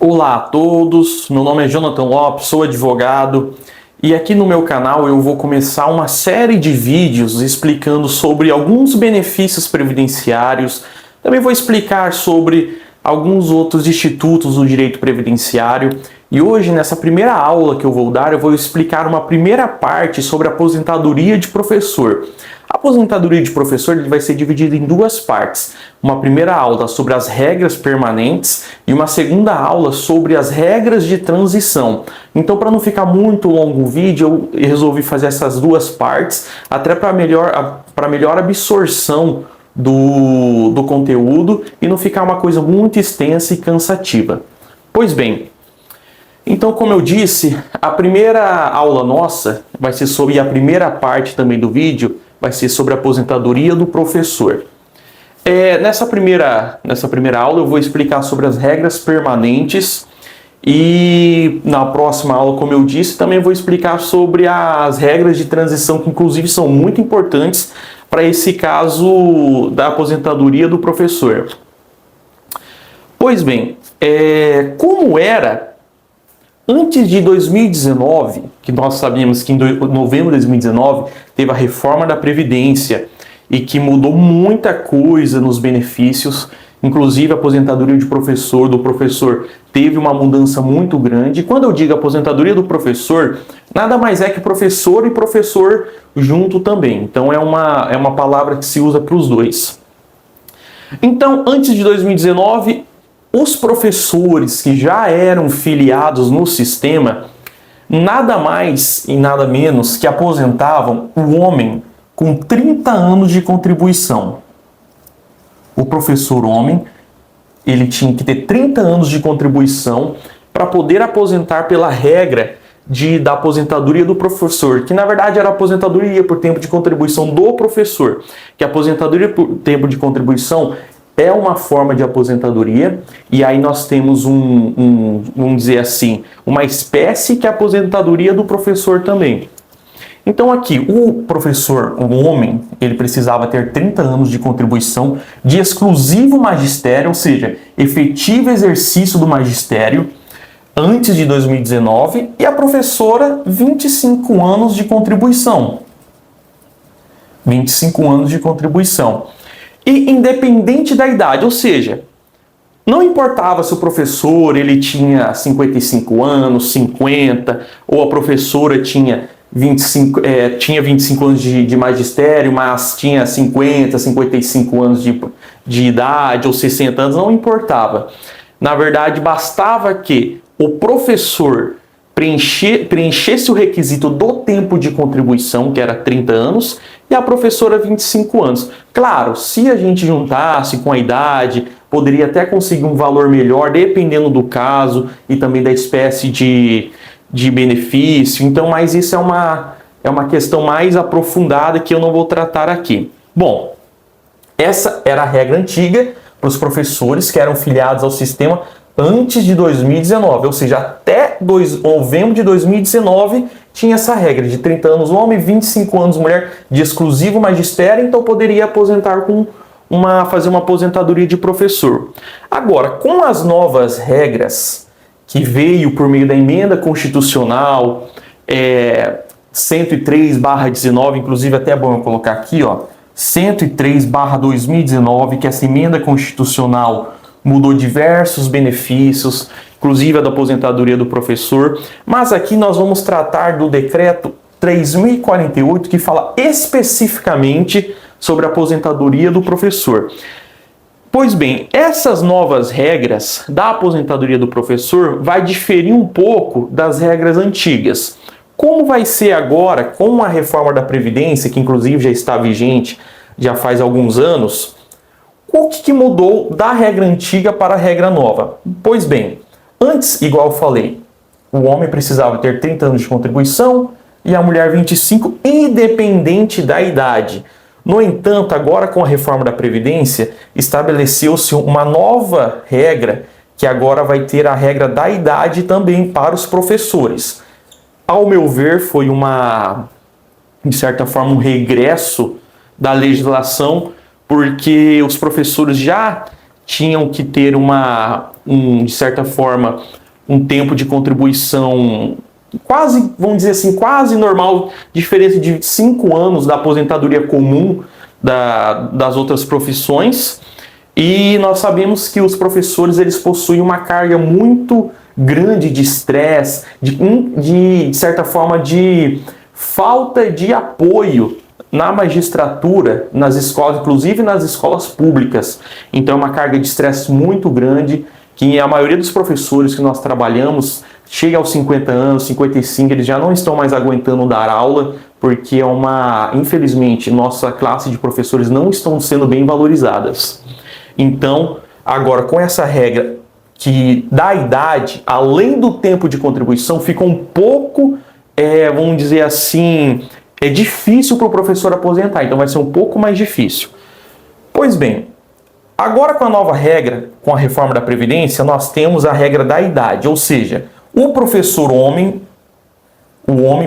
Olá a todos, meu nome é Jonathan Lopes, sou advogado e aqui no meu canal eu vou começar uma série de vídeos explicando sobre alguns benefícios previdenciários. Também vou explicar sobre alguns outros institutos do direito previdenciário. E hoje, nessa primeira aula que eu vou dar, eu vou explicar uma primeira parte sobre a aposentadoria de professor. A aposentadoria de professor ele vai ser dividida em duas partes. Uma primeira aula sobre as regras permanentes e uma segunda aula sobre as regras de transição. Então, para não ficar muito longo o vídeo, eu resolvi fazer essas duas partes, até para melhor absorção do conteúdo e não ficar uma coisa muito extensa e cansativa. Pois bem, então, como eu disse, a primeira aula nossa vai ser sobre, a primeira parte também do vídeo vai ser sobre a aposentadoria do professor. Nessa primeira aula eu vou explicar sobre as regras permanentes e na próxima aula, como eu disse, também vou explicar sobre as regras de transição, que inclusive são muito importantes para esse caso da aposentadoria do professor. Pois bem, como era antes de 2019, que nós sabemos que em novembro de 2019 teve a reforma da Previdência e que mudou muita coisa nos benefícios, inclusive a aposentadoria do professor teve uma mudança muito grande. E quando eu digo aposentadoria do professor, nada mais é que professor e professor junto também. Então é uma palavra que se usa para os dois. Então, antes de 2019, os professores que já eram filiados no sistema, nada mais e nada menos que aposentavam o homem com 30 anos de contribuição. O professor homem, ele tinha que ter 30 anos de contribuição para poder aposentar pela regra da aposentadoria do professor, que na verdade era a aposentadoria por tempo de contribuição do professor, que a aposentadoria por tempo de contribuição é uma forma de aposentadoria, e aí nós temos vamos dizer assim, uma espécie que é a aposentadoria do professor também. Então aqui, o professor, o homem, ele precisava ter 30 anos de contribuição de exclusivo magistério, ou seja, efetivo exercício do magistério, antes de 2019, e a professora, 25 anos de contribuição. 25 anos de contribuição. E independente da idade, ou seja, não importava se o professor ele tinha 55 anos, 50, ou a professora tinha 25 anos de magistério, mas tinha 50, 55 anos de idade, ou 60 anos, não importava. Na verdade, bastava que o professor preenchesse o requisito do tempo de contribuição, que era 30 anos, e a professora 25 anos. Claro, se a gente juntasse com a idade, poderia até conseguir um valor melhor, dependendo do caso e também da espécie de benefício. Então, mas isso é uma questão mais aprofundada que eu não vou tratar aqui. Bom, essa era a regra antiga para os professores que eram filiados ao sistema antes de 2019, ou seja, até novembro de 2019 tinha essa regra de 30 anos homem, 25 anos mulher, de exclusivo magistério, então poderia aposentar fazer uma aposentadoria de professor. Agora, com as novas regras que veio por meio da emenda constitucional 103/19, inclusive até é bom eu colocar aqui, 103/2019, que essa emenda constitucional mudou diversos benefícios, inclusive a da aposentadoria do professor, mas aqui nós vamos tratar do decreto 3048, que fala especificamente sobre a aposentadoria do professor. Pois bem, essas novas regras da aposentadoria do professor vai diferir um pouco das regras antigas. Como vai ser agora com a reforma da Previdência, que inclusive já está vigente já faz alguns anos, o que mudou da regra antiga para a regra nova? Pois bem, antes, igual eu falei, o homem precisava ter 30 anos de contribuição e a mulher 25, independente da idade. No entanto, agora com a reforma da Previdência, estabeleceu-se uma nova regra, que agora vai ter a regra da idade também para os professores. Ao meu ver, foi de certa forma, um regresso da legislação, porque os professores já tinham que ter de certa forma, um tempo de contribuição quase, vamos dizer assim, quase normal, diferença de 5 anos da aposentadoria comum das outras profissões. E nós sabemos que os professores, eles possuem uma carga muito grande de estresse, de certa forma, de falta de apoio na magistratura, nas escolas, inclusive nas escolas públicas. Então é uma carga de estresse muito grande, que a maioria dos professores que nós trabalhamos chega aos 50 anos, 55, eles já não estão mais aguentando dar aula, porque infelizmente, nossa classe de professores não estão sendo bem valorizadas. Então, agora com essa regra que da idade, além do tempo de contribuição, fica um pouco, vamos dizer assim, é difícil para o professor aposentar, então vai ser um pouco mais difícil. Pois bem, agora com a nova regra, com a reforma da Previdência, nós temos a regra da idade, ou seja, o professor homem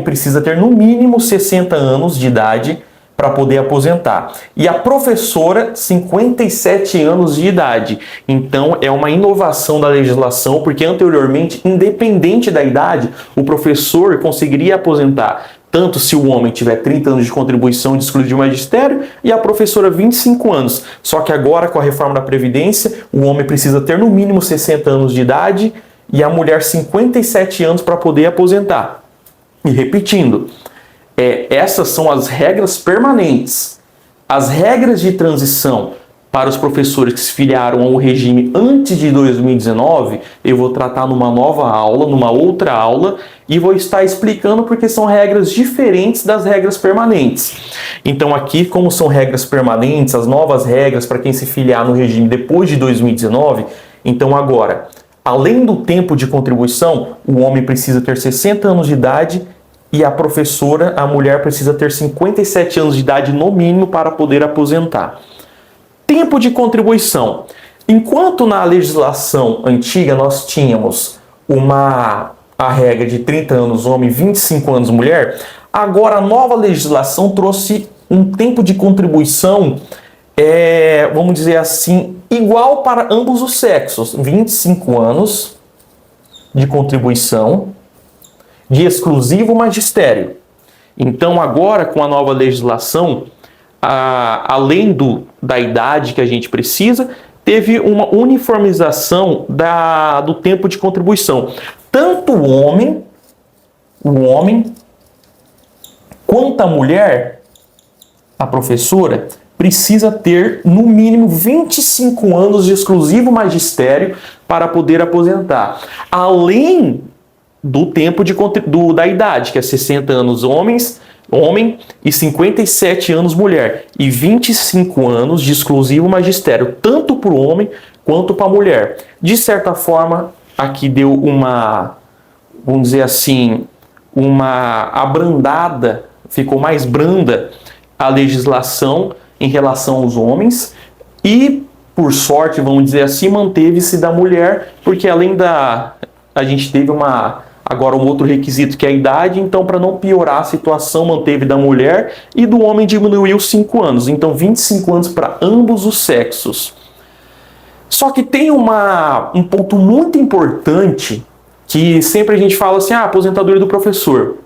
precisa ter no mínimo 60 anos de idade para poder aposentar. E a professora, 57 anos de idade. Então, é uma inovação da legislação, porque anteriormente, independente da idade, o professor conseguiria aposentar, tanto se o homem tiver 30 anos de contribuição de exclusivo magistério e a professora 25 anos. Só que agora, com a reforma da Previdência, o homem precisa ter no mínimo 60 anos de idade e a mulher 57 anos para poder aposentar. E repetindo, essas são as regras permanentes. As regras de transição para os professores que se filiaram ao regime antes de 2019, eu vou tratar numa nova aula, numa outra aula, e vou estar explicando porque são regras diferentes das regras permanentes. Então aqui, como são regras permanentes, as novas regras para quem se filiar no regime depois de 2019, então agora, além do tempo de contribuição, o homem precisa ter 60 anos de idade e a professora, a mulher, precisa ter 57 anos de idade no mínimo para poder aposentar. Tempo de contribuição. Enquanto na legislação antiga nós tínhamos a regra de 30 anos homem, 25 anos mulher, agora a nova legislação trouxe um tempo de contribuição, vamos dizer assim, igual para ambos os sexos. 25 anos de contribuição de exclusivo magistério. Então agora, com a nova legislação, além da idade que a gente precisa, teve uma uniformização do tempo de contribuição. Tanto o homem quanto a mulher, a professora, precisa ter no mínimo 25 anos de exclusivo magistério para poder aposentar. Além do tempo da idade, que é 60 anos homem e 57 anos mulher, e 25 anos de exclusivo magistério, tanto para o homem quanto para a mulher. De certa forma, aqui deu vamos dizer assim, uma abrandada, ficou mais branda a legislação em relação aos homens e, por sorte, vamos dizer assim, manteve-se da mulher, porque além a gente teve agora um outro requisito que é a idade, então para não piorar a situação manteve da mulher e do homem diminuiu 5 anos, então 25 anos para ambos os sexos. Só que tem um ponto muito importante que sempre a gente fala assim, aposentadoria do professor.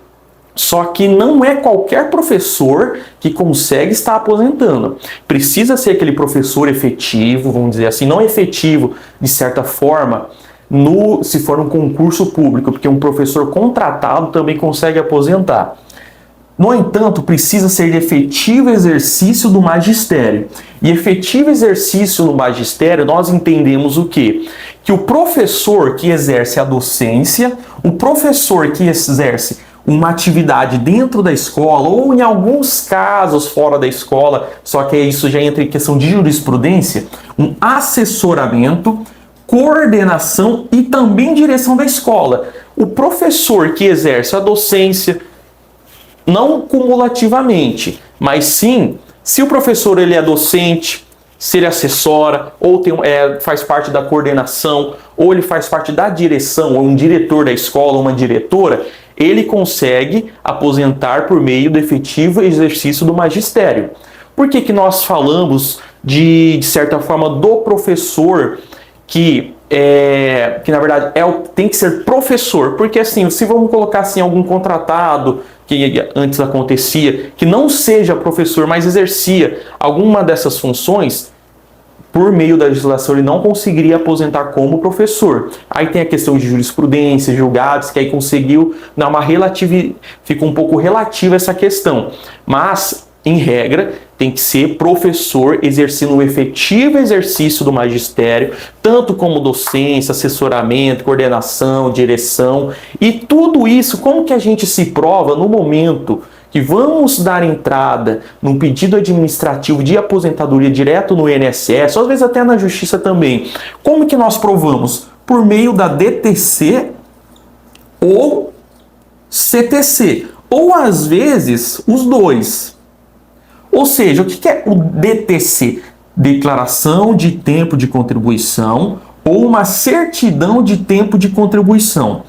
Só que não é qualquer professor que consegue estar aposentando. Precisa ser aquele professor efetivo, vamos dizer assim, não efetivo de certa forma, se for um concurso público, porque um professor contratado também consegue aposentar. No entanto, precisa ser de efetivo exercício do magistério. E efetivo exercício no magistério, nós entendemos o quê? Que o professor que exerce a docência, o professor que exerce uma atividade dentro da escola, ou em alguns casos fora da escola, só que isso já entra em questão de jurisprudência, um assessoramento, coordenação e também direção da escola. O professor que exerce a docência, não cumulativamente, mas sim, se o professor ele é docente, se ele assessora, ou faz parte da coordenação, ou ele faz parte da direção, ou um diretor da escola, uma diretora, ele consegue aposentar por meio do efetivo exercício do magistério. Por que nós falamos de certa forma, do professor que na verdade tem que ser professor, porque assim, se vamos colocar assim algum contratado que antes acontecia, que não seja professor, mas exercia alguma dessas funções, por meio da legislação ele não conseguiria aposentar como professor. Aí tem a questão de jurisprudência, julgados, que aí conseguiu dar uma fica um pouco relativa essa questão, mas em regra, tem que ser professor exercendo o efetivo exercício do magistério, tanto como docência, assessoramento, coordenação, direção. E tudo isso, como que a gente se prova no momento que vamos dar entrada num pedido administrativo de aposentadoria direto no INSS, ou às vezes até na justiça também? Como que nós provamos? Por meio da DTC ou CTC, ou às vezes os dois. Ou seja, o que é o DTC? Declaração de tempo de contribuição ou uma certidão de tempo de contribuição.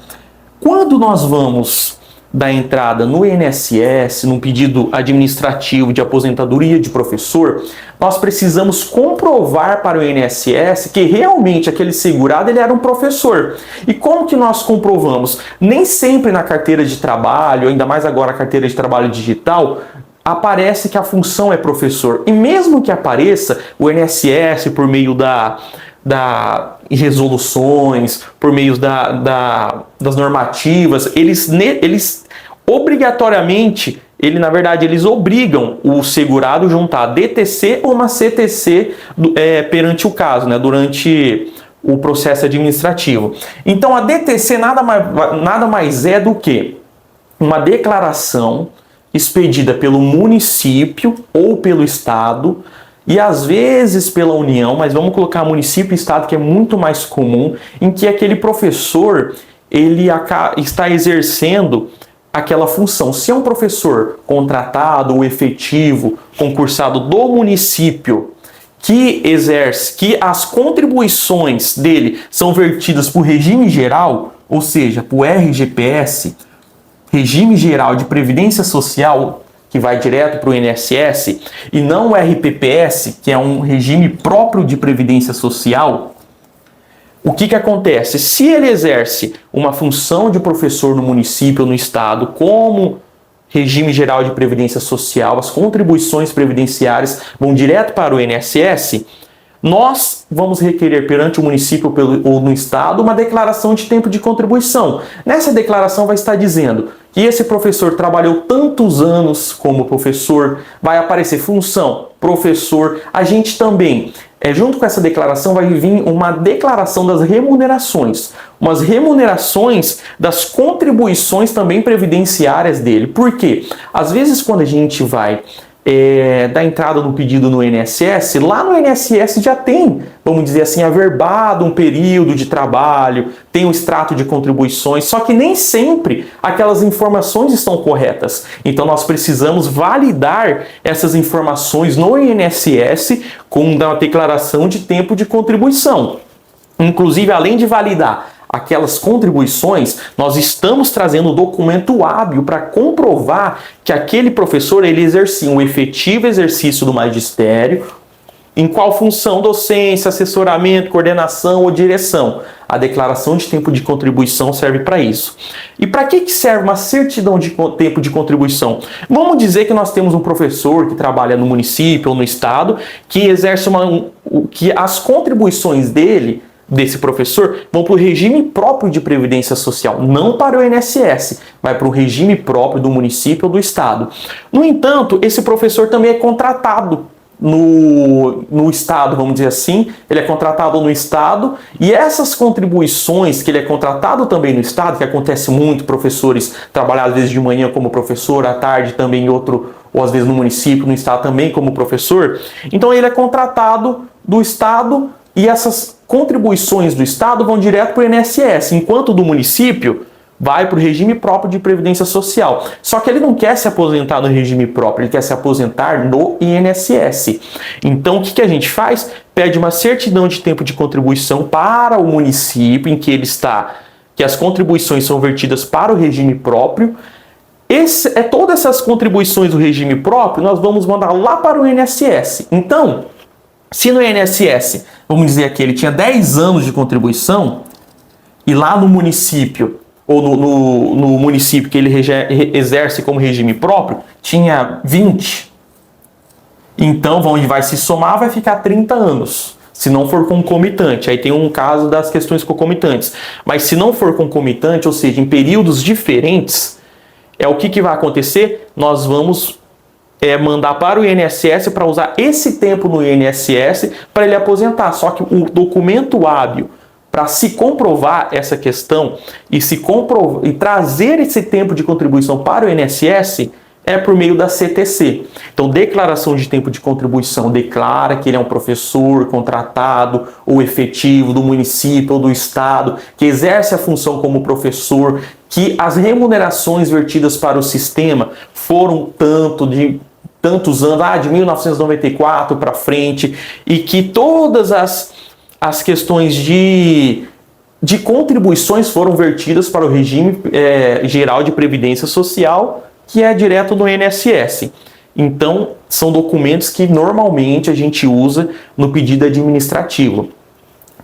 Quando nós vamos dar entrada no INSS, num pedido administrativo de aposentadoria de professor, nós precisamos comprovar para o INSS que realmente aquele segurado ele era um professor. E como que nós comprovamos? Nem sempre na carteira de trabalho, ainda mais agora a carteira de trabalho digital, aparece que a função é professor. E mesmo que apareça, o INSS, por meio da resoluções, por meio das normativas, eles obrigatoriamente, na verdade, eles obrigam o segurado a juntar a DTC ou uma CTC perante o caso, né, durante o processo administrativo. Então, a DTC nada mais é do que uma declaração expedida pelo município ou pelo estado e às vezes pela União, mas vamos colocar município e estado, que é muito mais comum, em que aquele professor ele está exercendo aquela função. Se é um professor contratado ou efetivo, concursado do município, que exerce, que as contribuições dele são vertidas para o regime geral, ou seja, para o RGPS, Regime Geral de Previdência Social, que vai direto para o INSS, e não o RPPS, que é um regime próprio de Previdência Social, o que acontece? Se ele exerce uma função de professor no município ou no estado, como Regime Geral de Previdência Social, as contribuições previdenciárias vão direto para o INSS, nós vamos requerer perante o município ou no estado uma declaração de tempo de contribuição. Nessa declaração vai estar dizendo que esse professor trabalhou tantos anos como professor, vai aparecer função, professor. A gente também, junto com essa declaração, vai vir uma declaração das remunerações, umas remunerações das contribuições também previdenciárias dele. Por quê? Às vezes quando a gente vai da entrada no pedido no INSS, lá no INSS já tem, vamos dizer assim, averbado um período de trabalho, tem um extrato de contribuições, só que nem sempre aquelas informações estão corretas. Então nós precisamos validar essas informações no INSS com uma declaração de tempo de contribuição. Inclusive, além de validar aquelas contribuições, nós estamos trazendo um documento hábil para comprovar que aquele professor ele exercia um efetivo exercício do magistério, em qual função? Docência, assessoramento, coordenação ou direção. A declaração de tempo de contribuição serve para isso. E para que serve uma certidão de tempo de contribuição? Vamos dizer que nós temos um professor que trabalha no município ou no estado, que exerce que as contribuições desse professor vão para o regime próprio de Previdência Social, não para o INSS, vai para o regime próprio do município ou do estado. No entanto, esse professor também é contratado no estado, vamos dizer assim, ele é contratado no estado, e essas contribuições que ele é contratado também no estado, que acontece muito, professores trabalhar às vezes de manhã como professor, à tarde também ou às vezes no município, no estado também como professor, então ele é contratado do estado e essas contribuições do estado vão direto para o INSS, enquanto do município vai para o regime próprio de Previdência Social. Só que ele não quer se aposentar no regime próprio, ele quer se aposentar no INSS. Então, o que a gente faz? Pede uma certidão de tempo de contribuição para o município em que ele está, que as contribuições são vertidas para o regime próprio. Todas essas contribuições do regime próprio, nós vamos mandar lá para o INSS. Então, Se no INSS, vamos dizer aqui, ele tinha 10 anos de contribuição, e lá no município, ou no município que ele exerce como regime próprio, tinha 20, então onde vai se somar vai ficar 30 anos. Se não for concomitante, aí tem um caso das questões concomitantes. Mas se não for concomitante, ou seja, em períodos diferentes, o que vai acontecer? Nós vamos mandar para o INSS para usar esse tempo no INSS para ele aposentar. Só que o documento hábil para se comprovar essa questão e trazer esse tempo de contribuição para o INSS é por meio da CTC. Então, declaração de tempo de contribuição declara que ele é um professor contratado ou efetivo do município ou do estado, que exerce a função como professor, que as remunerações vertidas para o sistema foram tantos anos, de 1994 para frente, e que todas as questões de contribuições foram vertidas para o regime geral de previdência social, que é direto no INSS. Então, são documentos que normalmente a gente usa no pedido administrativo.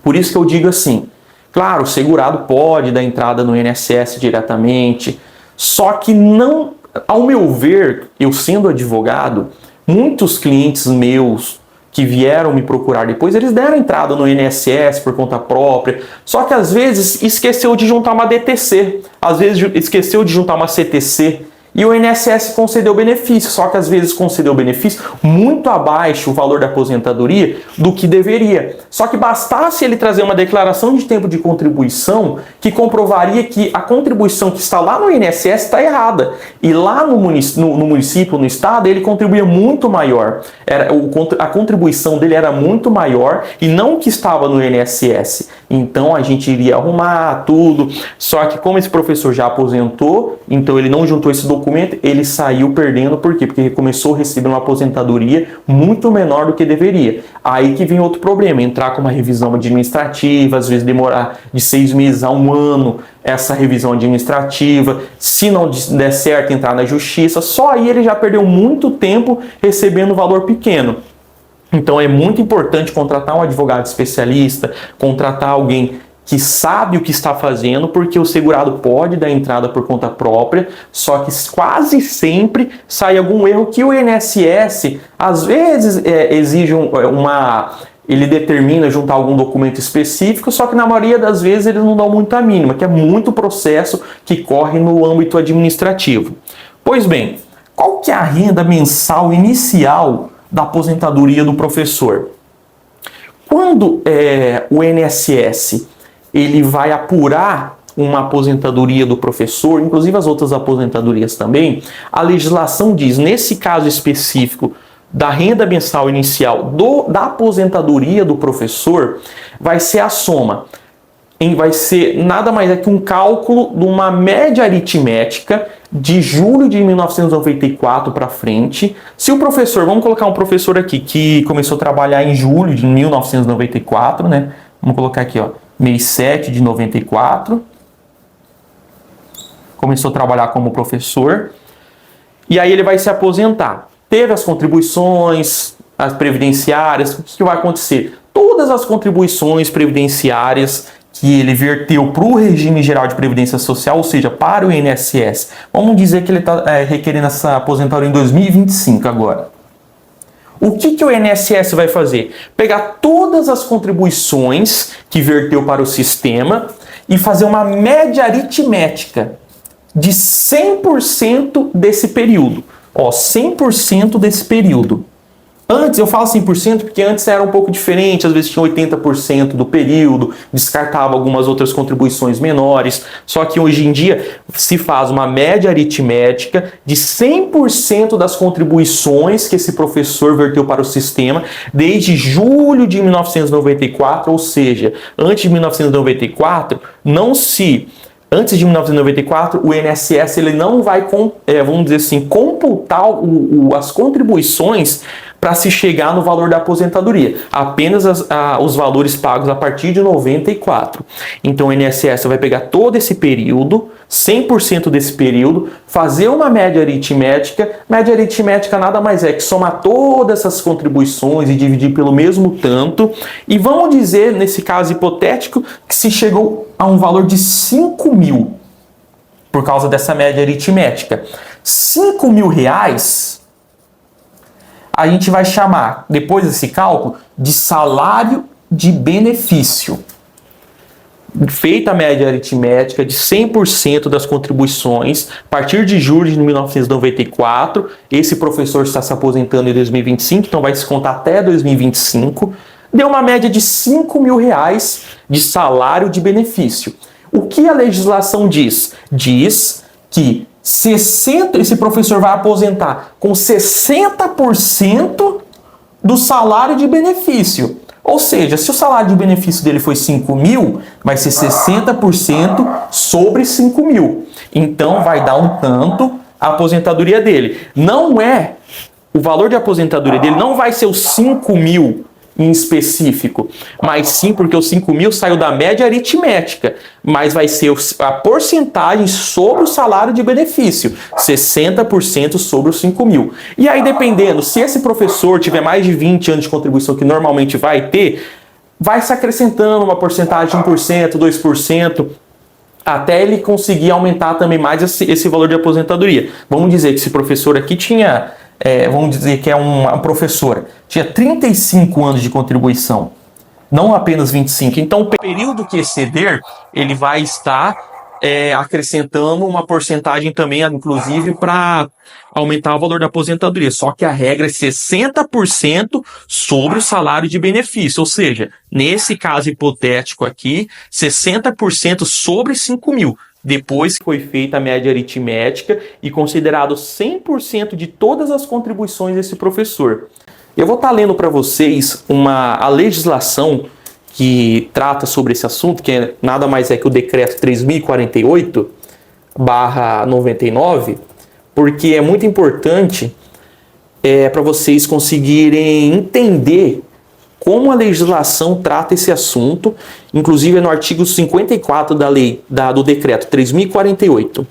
Por isso que eu digo assim, claro, o segurado pode dar entrada no INSS diretamente, só que não, ao meu ver, eu sendo advogado, muitos clientes meus que vieram me procurar depois, eles deram entrada no INSS por conta própria, só que às vezes esqueceu de juntar uma DTC, às vezes esqueceu de juntar uma CTC, e o INSS concedeu benefício, só que às vezes concedeu benefício muito abaixo o valor da aposentadoria do que deveria. Só que bastasse ele trazer uma declaração de tempo de contribuição que comprovaria que a contribuição que está lá no INSS está errada. E lá no município, no estado, ele contribuía muito maior. A contribuição dele era muito maior e não o que estava no INSS. Então a gente iria arrumar tudo. Só que como esse professor já aposentou, então ele não juntou esse documento, ele saiu perdendo. Por quê? Porque ele começou a receber uma aposentadoria muito menor do que deveria. Aí que vem outro problema, entrar com uma revisão administrativa, às vezes demorar de 6 meses a 1 ano essa revisão administrativa. Se não der certo, entrar na justiça. Só aí ele já perdeu muito tempo recebendo um valor pequeno. Então é muito importante contratar um advogado especialista, contratar alguém que sabe o que está fazendo, porque o segurado pode dar entrada por conta própria, só que quase sempre sai algum erro que o INSS às vezes exige ele determina juntar algum documento específico, só que na maioria das vezes eles não dão muito a mínima, que é muito processo que corre no âmbito administrativo. Pois bem, qual que é a renda mensal inicial da aposentadoria do professor? Quando o INSS ele vai apurar uma aposentadoria do professor, inclusive as outras aposentadorias também, a legislação diz, nesse caso específico da renda mensal inicial da aposentadoria do professor, vai ser a soma. Vai ser nada mais que um cálculo de uma média aritmética de julho de 1994 para frente. Se o professor, vamos colocar um professor aqui que começou a trabalhar em julho de 1994, né? Vamos colocar aqui, ó, mês 7 de 94. Começou a trabalhar como professor. E aí ele vai se aposentar. Teve as contribuições, as previdenciárias, o que vai acontecer? Todas as contribuições previdenciárias que ele verteu para o regime geral de previdência social, ou seja, para o INSS. Vamos dizer que ele está requerendo essa aposentadoria em 2025 agora. O que o INSS vai fazer? Pegar todas as contribuições que verteu para o sistema e fazer uma média aritmética de 100% desse período. 100% desse período. Antes, eu falo 100% porque antes era um pouco diferente, às vezes tinha 80% do período, descartava algumas outras contribuições menores, só que hoje em dia se faz uma média aritmética de 100% das contribuições que esse professor verteu para o sistema desde julho de 1994, ou seja, antes de 1994, Antes de 1994, o INSS ele não vai, vamos dizer assim, computar as contribuições para se chegar no valor da aposentadoria. Apenas os valores pagos a partir de 94. Então o INSS vai pegar todo esse período, 100% desse período, fazer uma média aritmética. Média aritmética nada mais é que somar todas essas contribuições e dividir pelo mesmo tanto. E vamos dizer, nesse caso hipotético, que se chegou a um valor de 5 mil por causa dessa média aritmética. 5 mil reais a gente vai chamar, depois desse cálculo, de salário de benefício. Feita a média aritmética de 100% das contribuições, a partir de julho de 1994, esse professor está se aposentando em 2025, então vai descontar até 2025, deu uma média de 5 mil reais de salário de benefício. O que a legislação diz? Diz que esse professor vai aposentar com 60% do salário de benefício. Ou seja, se o salário de benefício dele foi 5 mil, vai ser 60% sobre 5 mil. Então vai dar um tanto a aposentadoria dele. O valor de aposentadoria dele não vai ser os 5 mil em específico, mas sim porque os 5 mil saiu da média aritmética, mas vai ser a porcentagem sobre o salário de benefício, 60% sobre os 5 mil. E aí, dependendo, se esse professor tiver mais de 20 anos de contribuição, que normalmente vai ter, vai se acrescentando uma porcentagem de 1%, 2%, até ele conseguir aumentar também mais esse valor de aposentadoria. Vamos dizer que esse professor aqui tinha... vamos dizer que é uma professora, tinha 35 anos de contribuição, não apenas 25. Então, o período que exceder, ele vai estar acrescentando uma porcentagem também, inclusive, para aumentar o valor da aposentadoria. Só que a regra é 60% sobre o salário de benefício. Ou seja, nesse caso hipotético aqui, 60% sobre 5 mil. Depois que foi feita a média aritmética e considerado 100% de todas as contribuições desse professor. Eu vou estar lendo para vocês a legislação que trata sobre esse assunto, que nada mais é que o decreto 3048/99, porque é muito importante para vocês conseguirem entender como a legislação trata esse assunto, inclusive no artigo 54 da lei, do decreto 3048.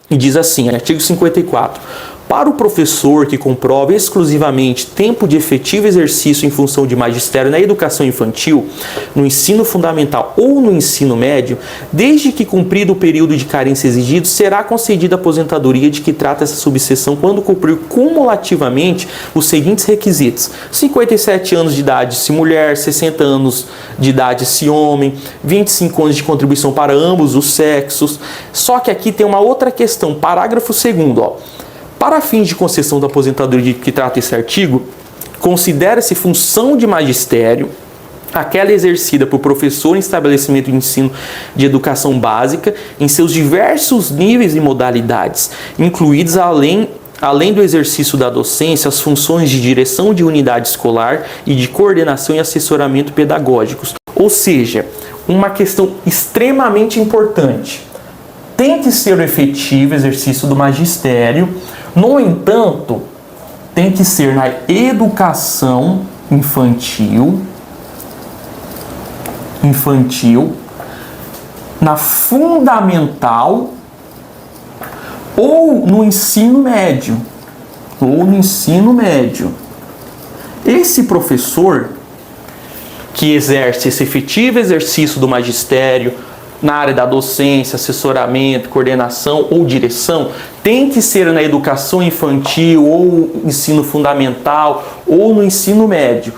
E diz assim, artigo 54. Para o professor que comprova exclusivamente tempo de efetivo exercício em função de magistério na educação infantil, no ensino fundamental ou no ensino médio, desde que cumprido o período de carência exigido, será concedida a aposentadoria de que trata essa subseção quando cumprir cumulativamente os seguintes requisitos: 57 anos de idade se mulher, 60 anos de idade se homem, 25 anos de contribuição para ambos os sexos. Só que aqui tem uma outra questão, parágrafo 2º, ó. Para fins de concessão da aposentadoria de que trata esse artigo, considera-se função de magistério aquela exercida por professor em estabelecimento de ensino de educação básica em seus diversos níveis e modalidades, incluídos além do exercício da docência, as funções de direção de unidade escolar e de coordenação e assessoramento pedagógicos. Ou seja, uma questão extremamente importante. Tem que ser o efetivo exercício do magistério. No entanto, tem que ser na educação infantil, na fundamental ou no ensino médio. Esse professor que exerce esse efetivo exercício do magistério na área da docência, assessoramento, coordenação ou direção, tem que ser na educação infantil ou ensino fundamental ou no ensino médio.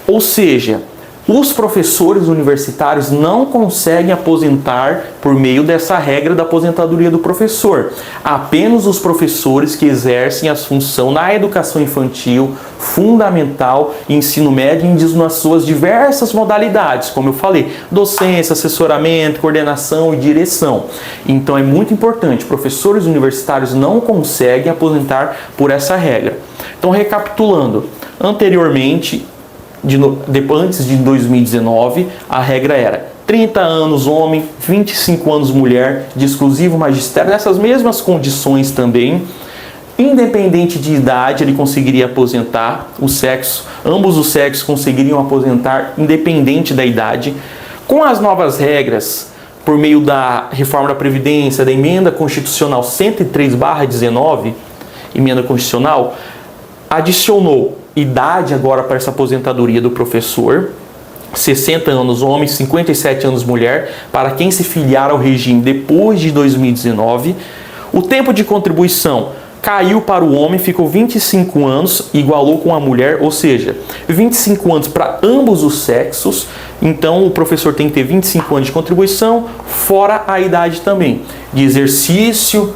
Ou seja, os professores universitários não conseguem aposentar por meio dessa regra da aposentadoria do professor. Apenas os professores que exercem a função na educação infantil, fundamental e ensino médio nas suas diversas modalidades, como eu falei, docência, assessoramento, coordenação e direção. Então é muito importante, professores universitários não conseguem aposentar por essa regra. Então, recapitulando, anteriormente, antes de 2019, a regra era 30 anos homem, 25 anos mulher, de exclusivo magistério, nessas mesmas condições também. independente de idade, ele conseguiria aposentar o sexo, ambos os sexos conseguiriam aposentar independente da idade. Com as novas regras, por meio da reforma da Previdência, da emenda constitucional 103/19, emenda constitucional, adicionou idade agora para essa aposentadoria do professor, 60 anos homem, 57 anos mulher, para quem se filiar ao regime depois de 2019. O tempo de contribuição caiu para o homem, ficou 25 anos, igualou com a mulher, ou seja, 25 anos para ambos os sexos. Então o professor tem que ter 25 anos de contribuição, fora a idade também, de exercício,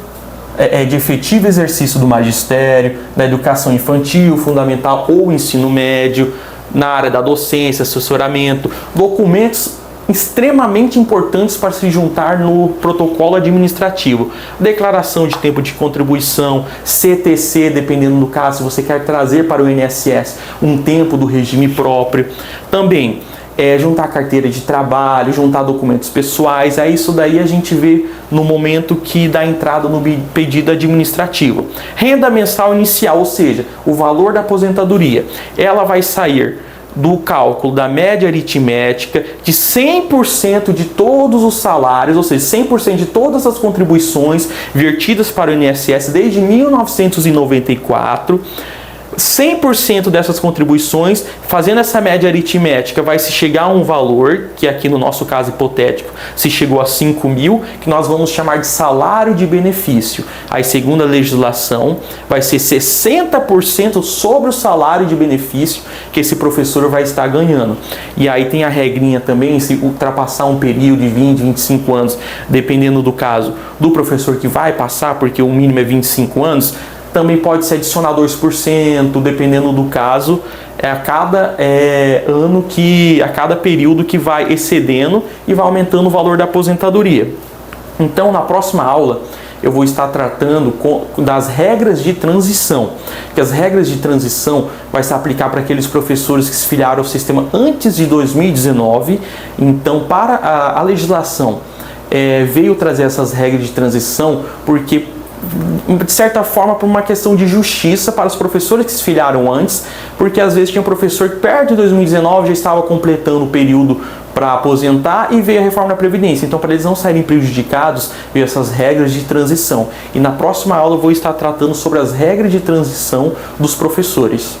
de efetivo exercício do magistério, da educação infantil, fundamental ou ensino médio, na área da docência, assessoramento, documentos extremamente importantes para se juntar no protocolo administrativo. Declaração de tempo de contribuição, CTC, dependendo do caso, se você quer trazer para o INSS um tempo do regime próprio. Também juntar carteira de trabalho, juntar documentos pessoais. Isso daí a gente vê no momento que dá entrada no pedido administrativo. Renda mensal inicial, ou seja, o valor da aposentadoria, ela vai sair do cálculo da média aritmética de 100% de todos os salários, ou seja, 100% de todas as contribuições vertidas para o INSS desde 1994. 100% dessas contribuições, fazendo essa média aritmética, vai se chegar a um valor, que aqui no nosso caso hipotético, se chegou a 5 mil, que nós vamos chamar de salário de benefício. Aí, segundo a legislação, vai ser 60% sobre o salário de benefício que esse professor vai estar ganhando. E aí tem a regrinha também, se ultrapassar um período de 20, 25 anos, dependendo do caso do professor que vai passar, porque o mínimo é 25 anos, também pode se adicionar 2%, dependendo do caso, a cada ano a cada período que vai excedendo e vai aumentando o valor da aposentadoria. Então, na próxima aula, eu vou estar tratando das regras de transição, que as regras de transição vai se aplicar para aqueles professores que se filiaram ao sistema antes de 2019. Então, para a legislação veio trazer essas regras de transição porque, de certa forma, por uma questão de justiça para os professores que se filiaram antes, porque às vezes tinha um professor que perto de 2019 já estava completando o período para aposentar e veio a reforma da Previdência. Então, para eles não saírem prejudicados, veio essas regras de transição. E na próxima aula eu vou estar tratando sobre as regras de transição dos professores.